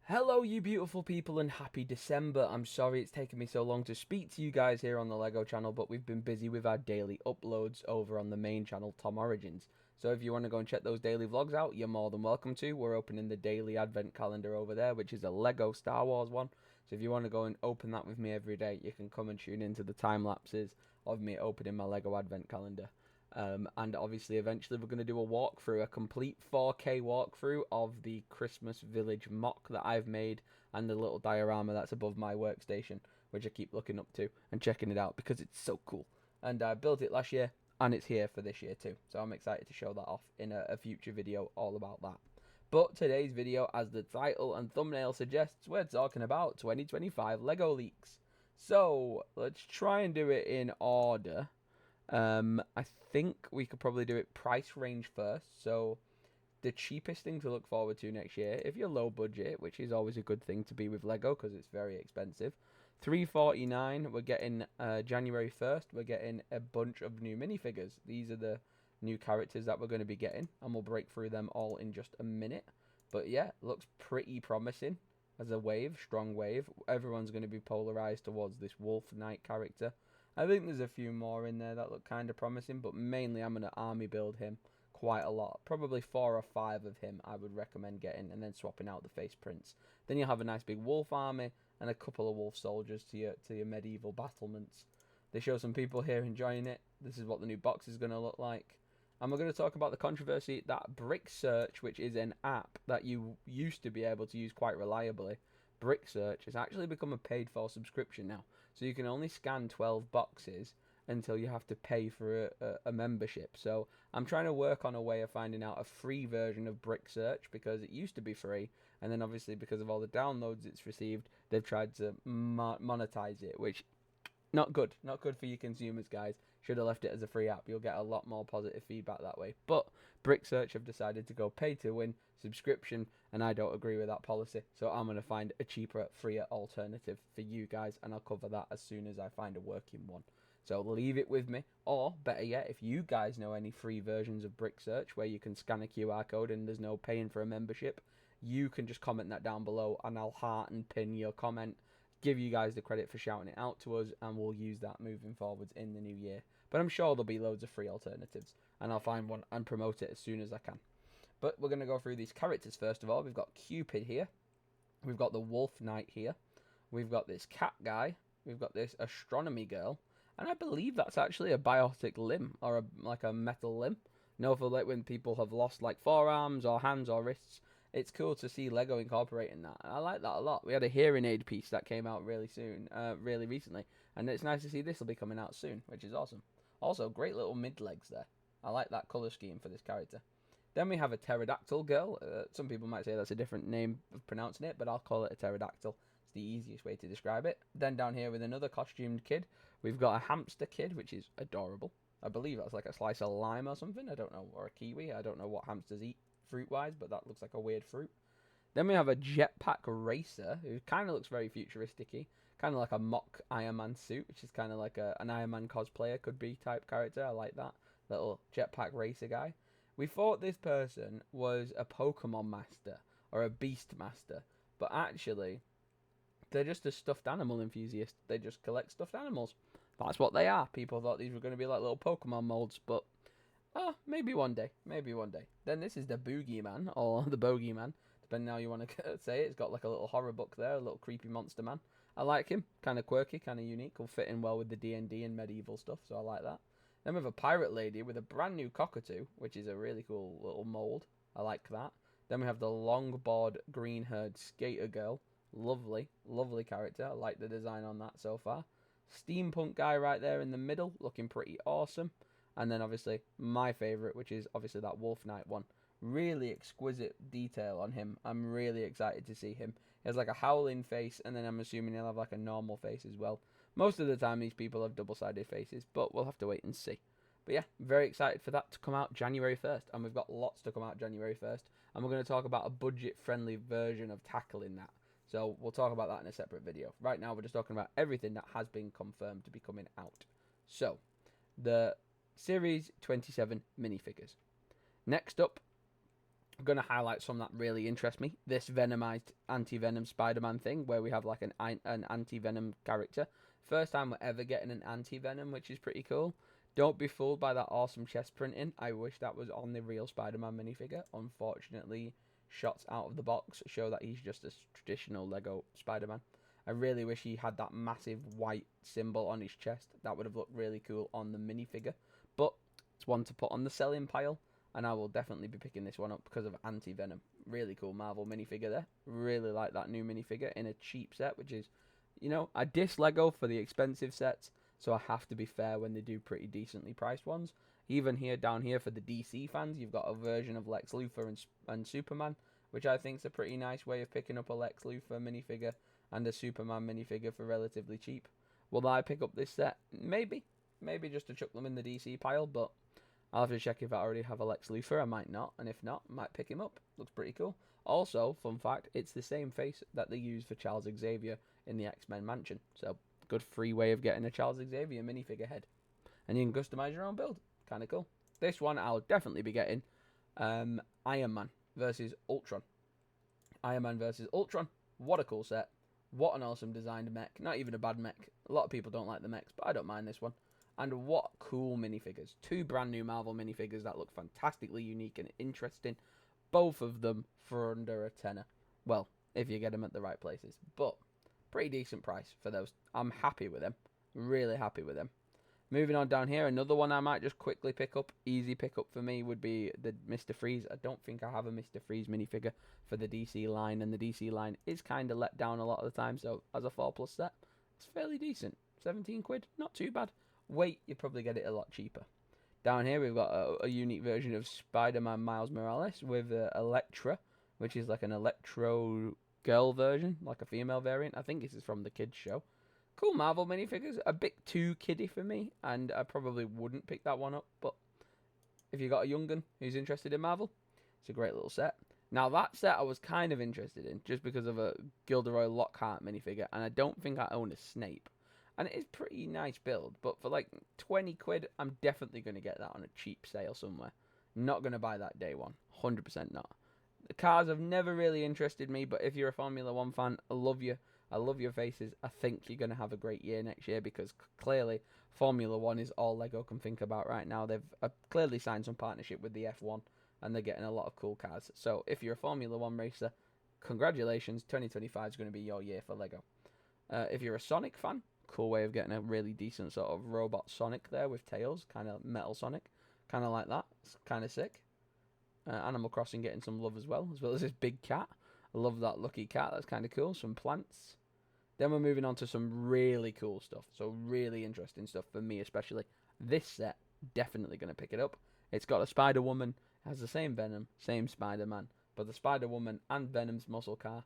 Hello, you beautiful people, and happy December. I'm sorry it's taken me so long to speak to you guys here on the LEGO channel, but we've been busy with our daily uploads over on the main channel, Tom Origins. So if you want to go and check those daily vlogs out, you're more than welcome to. We're opening the daily advent calendar over there, which is a LEGO Star Wars one. So if you want to go and open that with me every day, you can come and tune into the time lapses of me opening my LEGO advent calendar. And obviously, eventually, we're going to do a walkthrough, a complete 4K walkthrough of the Christmas Village mock that I've made and the little diorama that's above my workstation, which I keep looking up to and checking it out because it's so cool. And I built it last year, and it's here for this year too. So I'm excited to show that off in a future video all about that. But today's video, as the title and thumbnail suggests, we're talking about 2025 LEGO leaks. So let's try and do it in order. I think we could probably do it price range first. So the cheapest thing to look forward to next year, if you're low budget, which is always a good thing to be with Lego because it's very expensive. $349. We're getting January 1st. We're getting a bunch of new minifigures. These are the new characters that we're going to be getting, and we'll break through them all in just a minute. But yeah, looks pretty promising as a wave, strong wave. Everyone's going to be polarized towards this Wolf Knight character. I think there's a few more in there that look kind of promising, but mainly I'm going to army build him quite a lot. Probably 4 or 5 of him I would recommend getting, and then swapping out the face prints. Then you'll have a nice big wolf army and a couple of wolf soldiers to your medieval battlements. They show some people here enjoying it. This is what the new box is going to look like. And we're going to talk about the controversy that Brick Search, which is an app that you used to be able to use quite reliably, Brick Search has actually become a paid for subscription now. So you can only scan 12 boxes until you have to pay for a membership. So I'm trying to work on a way of finding out a free version of Brick Search because it used to be free, and then obviously because of all the downloads it's received, they've tried to monetize it, which not good. Not good for you consumers, guys. Should have left it as a free app. You'll get a lot more positive feedback that way. But Brick Search have decided to go pay to win subscription, and I don't agree with that policy. So I'm going to find a cheaper, freer alternative for you guys, and I'll cover that as soon as I find a working one. So leave it with me. Or, better yet, if you guys know any free versions of Brick Search where you can scan a QR code and there's no paying for a membership, you can just comment that down below, and I'll heart and pin your comment, give you guys the credit for shouting it out to us, and we'll use that moving forwards in the new year. But I'm sure there'll be loads of free alternatives, and I'll find one and promote it as soon as I can. But we're going to go through these characters first of all. We've got Cupid here. We've got the Wolf Knight here. We've got this cat guy. We've got this astronomy girl. And I believe that's actually a biotic limb, or like a metal limb. No, for like when people have lost like forearms or hands or wrists, it's cool to see Lego incorporating that. I like that a lot. We had a hearing aid piece that came out really recently, and it's nice to see this will be coming out soon, which is awesome. Also, great little mid legs there. I like that color scheme for this character. Then we have a pterodactyl girl. Some people might say that's a different name of pronouncing it, but I'll call it a pterodactyl. It's the easiest way to describe it. Then down here with another costumed kid, we've got a hamster kid, which is adorable. I believe that's like a slice of lime or something. I don't know, or a kiwi. I don't know what hamsters eat fruit-wise, but that looks like a weird fruit. Then we have a jetpack racer who kind of looks very futuristic-y. Kind of like a mock Iron Man suit, which is kind of like an Iron Man cosplayer could be type character. I like that. Little jetpack racer guy. We thought this person was a Pokemon master or a Beast master, but actually, they're just a stuffed animal enthusiast. They just collect stuffed animals. That's what they are. People thought these were going to be like little Pokemon molds, but maybe one day. Maybe one day. Then this is the Boogeyman, or the Bogeyman, depending how you want to say it. It's got like a little horror book there, a little creepy monster man. I like him. Kind of quirky, kind of unique. Will fit in well with the D&D and medieval stuff, so I like that. Then we have a pirate lady with a brand new cockatoo, which is a really cool little mold. I like that. Then we have the longboard green haired skater girl. Lovely, lovely character. I like the design on that so far. Steampunk guy right there in the middle, looking pretty awesome. And then obviously my favourite, which is obviously that Wolf Knight one. Really exquisite detail on him. I'm really excited to see him. He has like a howling face, and then I'm assuming he'll have like a normal face as well. Most of the time these people have double-sided faces, but we'll have to wait and see. But yeah, very excited for that to come out January 1st, and we've got lots to come out January 1st, and we're going to talk about a budget-friendly version of tackling that. So we'll talk about that in a separate video. Right now we're just talking about everything that has been confirmed to be coming out. So, the Series 27 minifigures. Next up, I'm going to highlight some that really interest me. This Venomized anti-Venom Spider-Man thing, where we have like an anti-Venom character. First time we're ever getting an anti-Venom, which is pretty cool. Don't be fooled by that awesome chest printing. I wish that was on the real Spider-Man minifigure. Unfortunately, shots out of the box show that he's just a traditional Lego Spider-Man. I really wish he had that massive white symbol on his chest. That would have looked really cool on the minifigure. But it's one to put on the selling pile. And I will definitely be picking this one up because of Anti-Venom. Really cool Marvel minifigure there. Really like that new minifigure in a cheap set, which is, you know, I diss Lego for the expensive sets, so I have to be fair when they do pretty decently priced ones. Even here, down here, for the DC fans, you've got a version of Lex Luthor and Superman, which I think is a pretty nice way of picking up a Lex Luthor minifigure and a Superman minifigure for relatively cheap. Will I pick up this set? Maybe. Maybe just to chuck them in the DC pile, but I'll have to check if I already have a Lex Luthor. I might not, and if not, I might pick him up. Looks pretty cool. Also, fun fact, it's the same face that they use for Charles Xavier in the X-Men Mansion. So, good free way of getting a Charles Xavier minifigure head. And you can customize your own build. Kind of cool. This one I'll definitely be getting. Iron Man versus Ultron. Iron Man versus Ultron. What a cool set. What an awesome designed mech. Not even a bad mech. A lot of people don't like the mechs, but I don't mind this one. And what cool minifigures. 2 brand new Marvel minifigures that look fantastically unique and interesting. Both of them for under a tenner. Well, if you get them at the right places. But, pretty decent price for those. I'm happy with them. Really happy with them. Moving on down here, another one I might just quickly pick up. Easy pickup for me would be the Mr. Freeze. I don't think I have a Mr. Freeze minifigure for the DC line. And the DC line is kind of let down a lot of the time. So, as a 4+ set, it's fairly decent. 17 quid, not too bad. Wait, you probably get it a lot cheaper. Down here, we've got a unique version of Spider-Man Miles Morales with Elektra, which is like an Electro girl version, like a female variant. I think this is from the kids show. Cool Marvel minifigures. A bit too kiddie for me, and I probably wouldn't pick that one up. But if you got a young'un who's interested in Marvel, it's a great little set. Now, that set I was kind of interested in, just because of a Gilderoy Lockhart minifigure, and I don't think I own a Snape. And it is pretty nice build, but for like 20 quid, I'm definitely going to get that on a cheap sale somewhere. Not going to buy that day one. 100% not. The cars have never really interested me, but if you're a Formula 1 fan, I love you. I love your faces. I think you're going to have a great year next year because clearly Formula 1 is all Lego can think about right now. They've clearly signed some partnership with the F1 and they're getting a lot of cool cars. So if you're a Formula 1 racer, congratulations. 2025 is going to be your year for Lego. If you're a Sonic fan, cool way of getting a really decent sort of robot Sonic there with tails, kind of metal Sonic, kind of like that. It's kind of sick. Animal Crossing getting some love as well as this big cat. I love that lucky cat. That's kind of cool. Some plants. Then we're moving on to some really cool stuff. So really interesting stuff for me especially. This set, definitely going to pick it up. It's got a Spider-Woman. Has the same Venom, same Spider-Man. But the Spider-Woman and Venom's muscle car,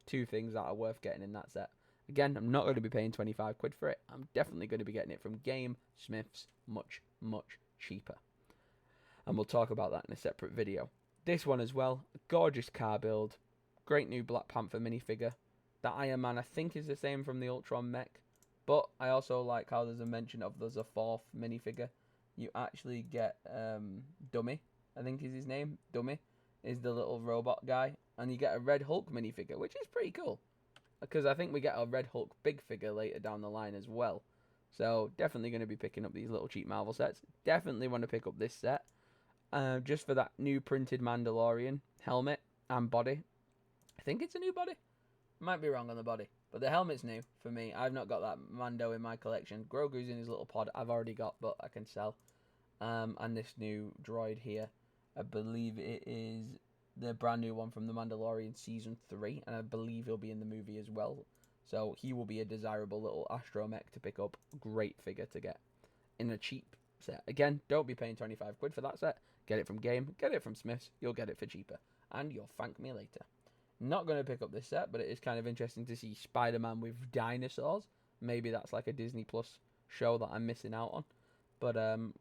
2 things that are worth getting in that set. Again, I'm not going to be paying 25 quid for it. I'm definitely going to be getting it from Game Smiths much, much cheaper. And we'll talk about that in a separate video. This one as well, a gorgeous car build. Great new Black Panther minifigure. The Iron Man, I think, is the same from the Ultron mech. But I also like how there's a mention of there's a 4th minifigure. You actually get Dummy, I think is his name. Dummy is the little robot guy. And you get a Red Hulk minifigure, which is pretty cool. Because I think we get a Red Hulk big figure later down the line as well. So definitely going to be picking up these little cheap Marvel sets. Definitely want to pick up this set. Just for that new printed Mandalorian helmet and body. I think it's a new body. Might be wrong on the body. But the helmet's new for me. I've not got that Mando in my collection. Grogu's in his little pod. I've already got, but I can sell. And this new droid here. I believe it is the brand new one from The Mandalorian Season 3. And I believe he'll be in the movie as well. So he will be a desirable little astromech to pick up. Great figure to get in a cheap set. Again, don't be paying 25 quid for that set. Get it from Game. Get it from Smiths. You'll get it for cheaper. And you'll thank me later. Not going to pick up this set, but it is kind of interesting to see Spider-Man with dinosaurs. Maybe that's like a Disney Plus show that I'm missing out on. But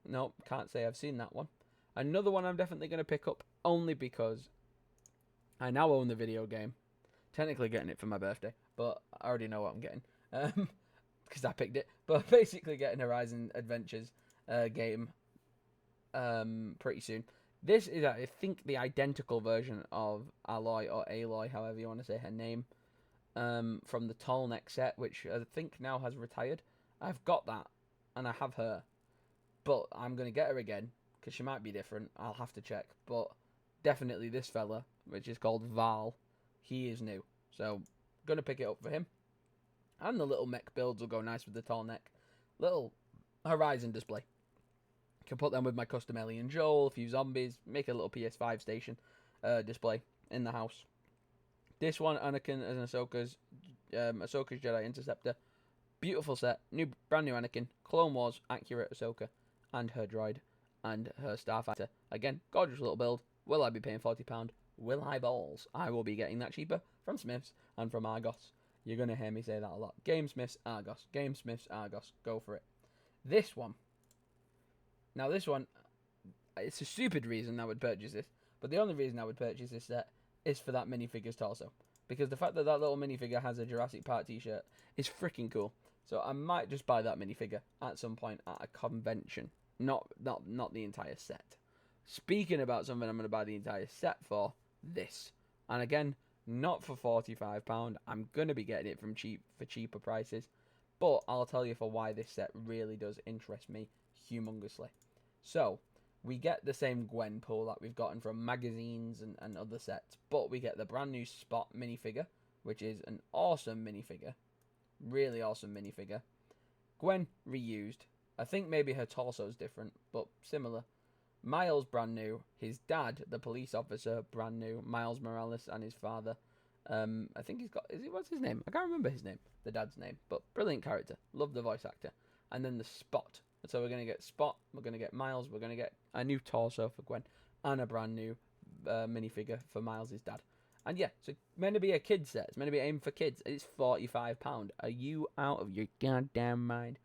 no, can't say I've seen that one. Another one I'm definitely going to pick up, only because I now own the video game. Technically getting it for my birthday, but I already know what I'm getting. Because I picked it. But basically getting Horizon Adventures game pretty soon. This is, I think, the identical version of Aloy, or Aloy, however you want to say her name, from the tall neck set, which I think now has retired. I've got that, and I have her, but I'm going to get her again, because she might be different. I'll have to check, but definitely this fella, which is called Val, he is new. So, going to pick it up for him. And the little mech builds will go nice with the tall neck. Little Horizon display. Can put them with my custom Ellie and Joel, a few zombies, make a little PS5 station display in the house. This one, Anakin as an Ahsoka's Jedi Interceptor. Beautiful set, brand new Anakin, Clone Wars accurate Ahsoka, and her droid, and her Starfighter. Again, gorgeous little build. Will I be paying £40? Will I balls? I will be getting that cheaper from Smiths and from Argos. You're going to hear me say that a lot. Gamesmiths, Argos. Gamesmiths, Argos. Go for it. This one. Now, this one, it's a stupid reason I would purchase this, but the only reason I would purchase this set is for that minifigure's torso. Because the fact that that little minifigure has a Jurassic Park t-shirt is freaking cool. So I might just buy that minifigure at some point at a convention. Not the entire set. Speaking about something I'm going to buy the entire set for, this. And again, not for £45. I'm going to be getting it for cheaper prices. But I'll tell you for why this set really does interest me humongously. So, we get the same Gwenpool that we've gotten from magazines and other sets. But we get the brand new Spot minifigure, which is an awesome minifigure. Really awesome minifigure. Gwen reused. I think maybe her torso is different, but similar. Miles brand new. His dad, the police officer, brand new. Miles Morales and his father. I think he's got. What's his name? I can't remember his name. The dad's name, but brilliant character. Love the voice actor. And then the Spot. So we're gonna get Spot. We're gonna get Miles. We're gonna get a new torso for Gwen and a brand new minifigure for Miles' dad. And yeah, so it's meant to be a kid set. It's meant to be aimed for kids. It's £45. Are you out of your goddamn mind?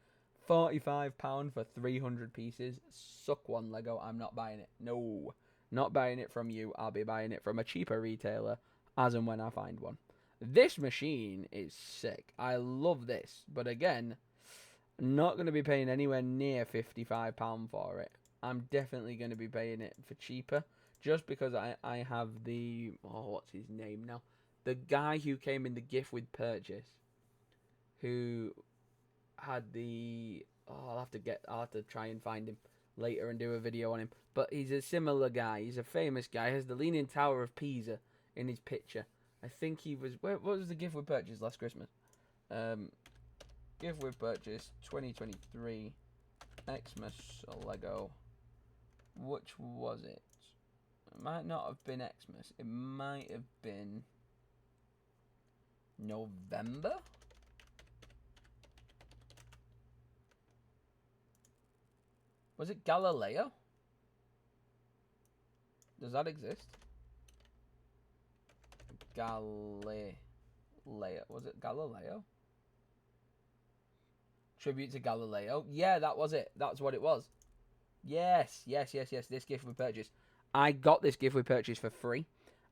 £45 for 300 pieces. Suck one, Lego. I'm not buying it. No, not buying it from you. I'll be buying it from a cheaper retailer as and when I find one. This machine is sick. I love this. But again, not going to be paying anywhere near £55 for it. I'm definitely going to be paying it for cheaper. Just because I have the... Oh, what's his name now? The guy who came in the gift with purchase. Who had the... Oh, I'll have to try and find him later and do a video on him. But he's a similar guy. He's a famous guy. He has the Leaning Tower of Pisa in his picture. I think he was... What was the gift with purchase last Christmas? Gift with purchase 2023 Xmas Lego. Which was it? It might not have been Xmas. It might have been November? Was it Galileo? Does that exist? Galileo. Was it Galileo? Tribute to Galileo. Yeah, that was it. That's what it was. Yes. This gift with purchase. I got this gift with purchase for free.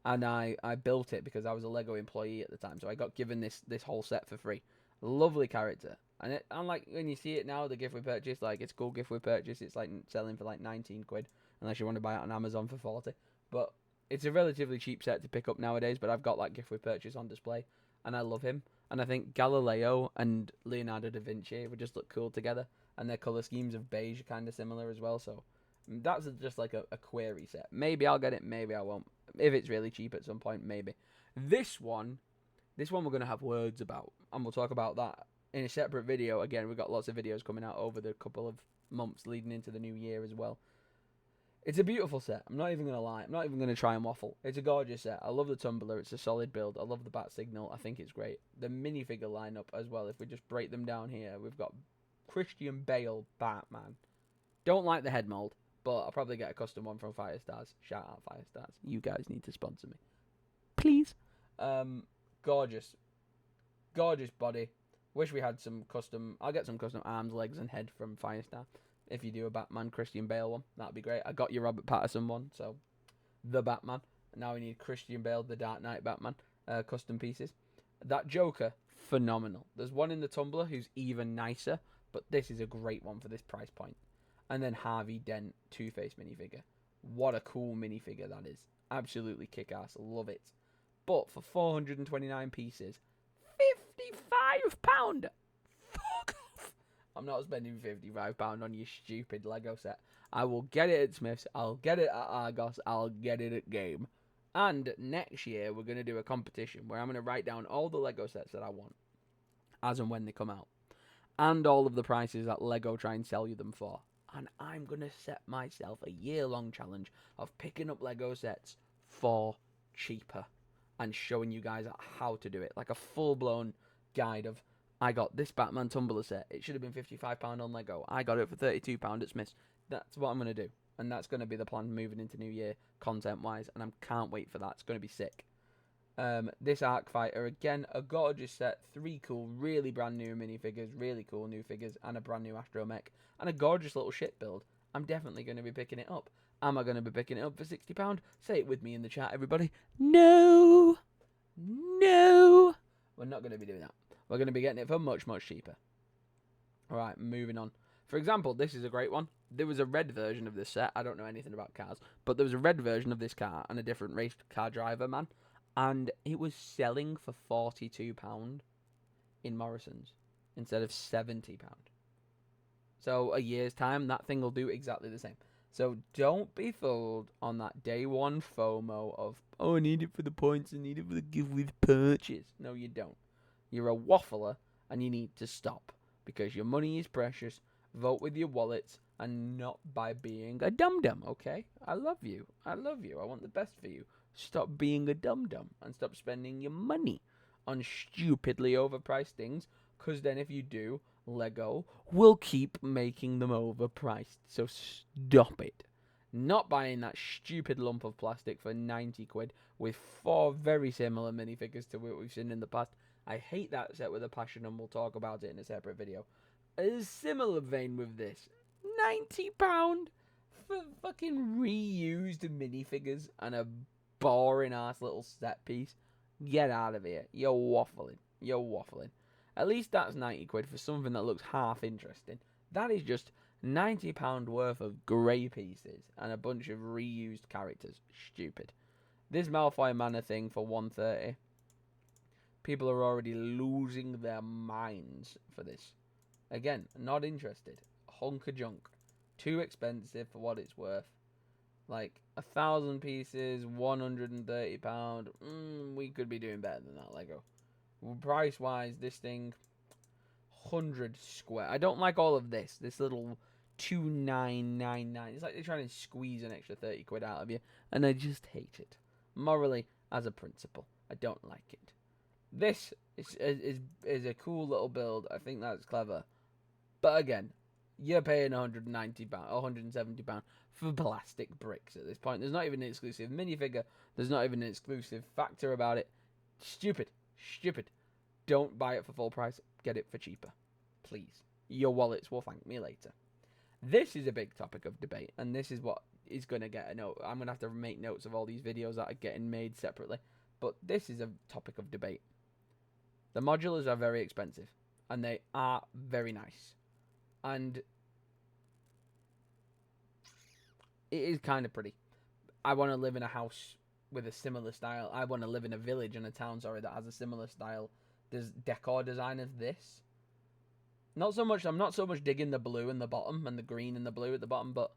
And I built it because I was a Lego employee at the time. So I got given this whole set for free. Lovely character. And like when you see it now, the gift with purchase, like it's cool gift with purchase. It's like selling for like 19 quid. Unless you want to buy it on Amazon for 40. But it's a relatively cheap set to pick up nowadays. But I've got that gift with purchase on display. And I love him. And I think Galileo and Leonardo da Vinci would just look cool together. And their colour schemes of beige are kind of similar as well. So that's just like a query set. Maybe I'll get it, maybe I won't. If it's really cheap at some point, maybe. This one we're going to have words about. And we'll talk about that in a separate video. Again, we've got lots of videos coming out over the couple of months leading into the new year as well. It's a beautiful set. I'm not even going to lie. I'm not even going to try and waffle. It's a gorgeous set. I love the tumbler. It's a solid build. I love the bat signal. I think it's great. The minifigure lineup as well. If we just break them down here, we've got Christian Bale Batman. Don't like the head mold, but I'll probably get a custom one from Firestars. Shout out Firestars. You guys need to sponsor me, please. Gorgeous body. Wish we had some custom. I'll get some custom arms, legs, and head from Firestar. If you do a Batman Christian Bale one, that'd be great. I got your Robert Pattinson one, so the Batman. Now we need Christian Bale, the Dark Knight Batman, custom pieces. That Joker, phenomenal. There's one in the tumbler who's even nicer, but this is a great one for this price point. And then Harvey Dent Two-Face minifigure. What a cool minifigure that is. Absolutely kick-ass. Love it. But for 429 pieces, £55. Fuck off. I'm not spending £55 on your stupid Lego set. I will get it at Smith's. I'll get it at Argos. I'll get it at Game. And next year, we're going to do a competition where I'm going to write down all the Lego sets that I want, as and when they come out, and all of the prices that Lego try and sell you them for. And I'm going to set myself a year-long challenge of picking up Lego sets for cheaper and showing you guys how to do it. Like a full-blown guide of, I got this Batman Tumbler set. It should have been £55 on Lego. I got it for £32 at Smith's. That's what I'm going to do. And that's going to be the plan moving into New Year, content-wise. And I can't wait for that. It's going to be sick. This Arc Fighter, again, a gorgeous set. 3 cool, really brand new minifigures, really cool new figures, and a brand new Astromech, and a gorgeous little ship build. I'm definitely going to be picking it up. Am I going to be picking it up for £60? Say it with me in the chat, everybody. No! No! We're not going to be doing that. We're going to be getting it for much, much cheaper. Alright, moving on. For example, this is a great one. There was a red version of this set. I don't know anything about cars, but there was a red version of this car and a different race car driver, man. And it was selling for £42 in Morrison's instead of £70. So a year's time, that thing will do exactly the same. So don't be fooled on that day one FOMO of, oh, I need it for the points, I need it for the give with purchase. No, you don't. You're a waffler and you need to stop because your money is precious. Vote with your wallets and not by being a dum-dum, okay? I love you. I love you. I want the best for you. Stop being a dum-dum and stop spending your money on stupidly overpriced things, because then if you do, Lego will keep making them overpriced. So stop it. Not buying that stupid lump of plastic for 90 quid with 4 very similar minifigures to what we've seen in the past. I hate that set with a passion and we'll talk about it in a separate video. A similar vein with this. £90 for fucking reused minifigures and a boring ass little set piece. Get out of here. You're waffling. You're waffling. At least that's 90 quid for something that looks half interesting. That is just £90 worth of grey pieces and a bunch of reused characters. Stupid. This Malfoy Manor thing for 130. People are already losing their minds for this. Again, not interested. Hunk of junk. Too expensive for what it's worth. Like 1,000 pieces, £130. We could be doing better than that, Lego. Price wise, this thing 100 square. I don't like all of this. This little 2999. It's like they're trying to squeeze an extra 30 quid out of you, and I just hate it. Morally, as a principle, I don't like it. This is a cool little build. I think that's clever. But again, you're paying £190, £170 for plastic bricks at this point. There's not even an exclusive minifigure. There's not even an exclusive factor about it. Stupid. Stupid. Don't buy it for full price. Get it for cheaper. Please. Your wallets will thank me later. This is a big topic of debate, and this is what is going to get a note. I'm going to have to make notes of all these videos that are getting made separately. But this is a topic of debate. The modulars are very expensive, and they are very nice. And it is kind of pretty. I want to live in a house with a similar style. I want to live in a village and a town, that has a similar style. There's decor design of this. I'm not so much digging the blue in the bottom and the green and the blue at the bottom, but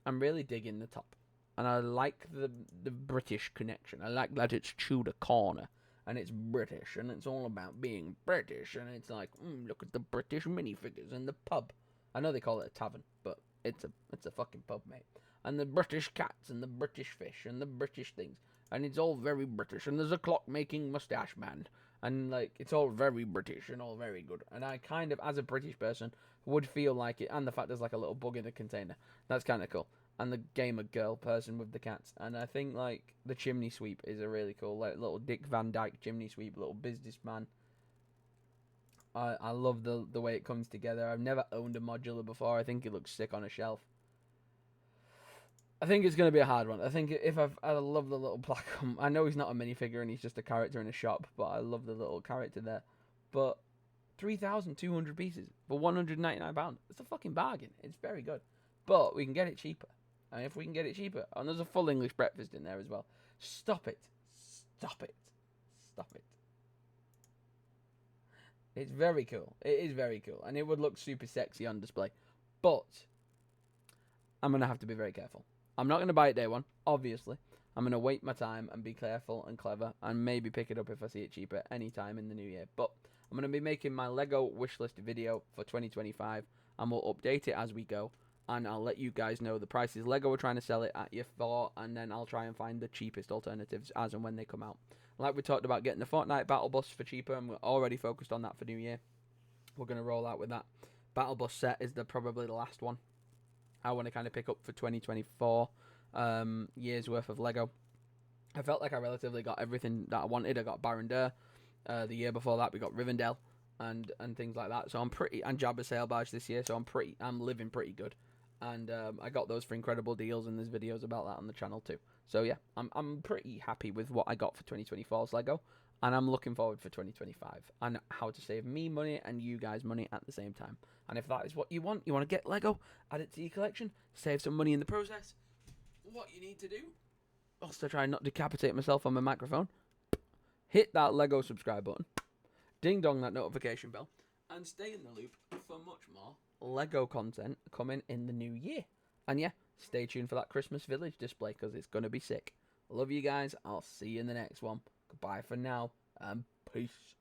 I'm really digging the top. And I like the British connection. I like that it's Tudor Corner. And it's British, and it's all about being British, and it's like, look at the British minifigures and the pub. I know they call it a tavern, but it's a fucking pub, mate. And the British cats, and the British fish, and the British things, and it's all very British. And there's a clock-making mustache man, and like it's all very British and all very good. And I kind of, as a British person, would feel like it. And the fact there's like a little bug in the container, that's kind of cool. And the gamer girl person with the cats. And I think, like, the chimney sweep is a really cool, like, little Dick Van Dyke chimney sweep, little businessman. I love the way it comes together. I've never owned a modular before. I think it looks sick on a shelf. I think it's going to be a hard one. I think I love the little Placum. I know he's not a minifigure and he's just a character in a shop, but I love the little character there. But 3,200 pieces for £199. It's a fucking bargain. It's very good. But we can get it cheaper. And if we can get it cheaper, and there's a full English breakfast in there as well. Stop it. Stop it. Stop it. It's very cool. It is very cool. And it would look super sexy on display. But I'm going to have to be very careful. I'm not going to buy it day one, obviously. I'm going to wait my time and be careful and clever and maybe pick it up if I see it cheaper anytime in the new year. But I'm going to be making my Lego wishlist video for 2025 and we'll update it as we go. And I'll let you guys know the prices Lego are trying to sell it at you for, and then I'll try and find the cheapest alternatives as and when they come out. Like we talked about getting the Fortnite Battle Bus for cheaper, and we're already focused on that for New Year. We're going to roll out with that. Battle Bus set is probably the last one I want to kind of pick up for 2024 years worth of Lego. I felt like I relatively got everything that I wanted. I got Baron Durr. The year before that we got Rivendell and things like that. So I'm pretty, and Jabba Sail Barge this year. So I'm living pretty good. And I got those for incredible deals, and there's videos about that on the channel too. So yeah, I'm pretty happy with what I got for 2024's Lego, and I'm looking forward for 2025 and how to save me money and you guys money at the same time. And if that is what you want to get Lego, add it to your collection, save some money in the process. What you need to do, whilst I try not decapitate myself on my microphone, hit that Lego subscribe button, ding dong that notification bell, and stay in the loop for much more Lego content coming in the new year. And yeah, stay tuned for that Christmas Village display because it's going to be sick. Love you guys. I'll see you in the next one. Goodbye for now and peace.